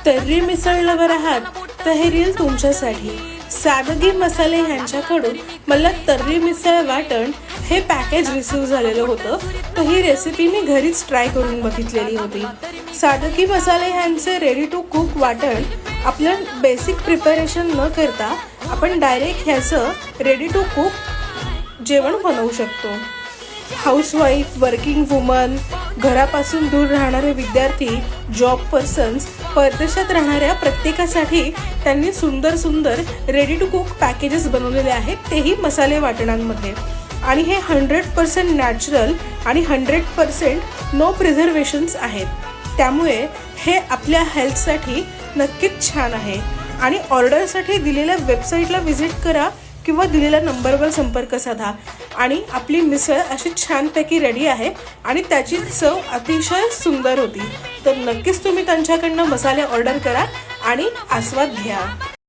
तर्री मिसळ lover आहात तर हे रील तुमच्यासाठी। सादगी मसाले यांच्याकडून मला तर्री मिसळ वाटण हे पॅकेज रिसीव झालेलं होतं, तर ही रेसिपी मी घरीच ट्राय करून बघितलेली होती। सादगी मसाले यांचे रेडी टू कुक वाटण आपलं बेसिक प्रिपरेशन न करता आपण डायरेक्ट ह्याचं रेडी टू कुक जेवण बनवू शकतो। हाऊसवाईफ, वर्किंग वुमन, घरापासून दूर राहणारे विद्यार्थी, जॉब पर्सन्स, परदेशात राहणाऱ्या प्रत्येकासाठी त्यांनी सुंदर सुंदर रेडी टू कुक पॅकेजेस बनवलेले आहेत, तेही मसाले वाटणांमध्ये। आणि हे 100% नॅचरल आणि 100% नो प्रिझर्वेशन्स आहेत, त्यामुळे हे आपल्या हेल्थसाठी नक्कीच छान आहे। आणि ऑर्डरसाठी दिलेल्या वेबसाईटला व्हिजिट करा किंवा दिलेल्या नंबरवर संपर्क साधा आणि आपली मिसळ अशी छानपैकी रेडी आहे आणि त्याची चव अतिशय सुंदर होती। तर नक्कीच तुम्ही त्यांच्याकडनं मसाले ऑर्डर करा आणि आस्वाद घ्या।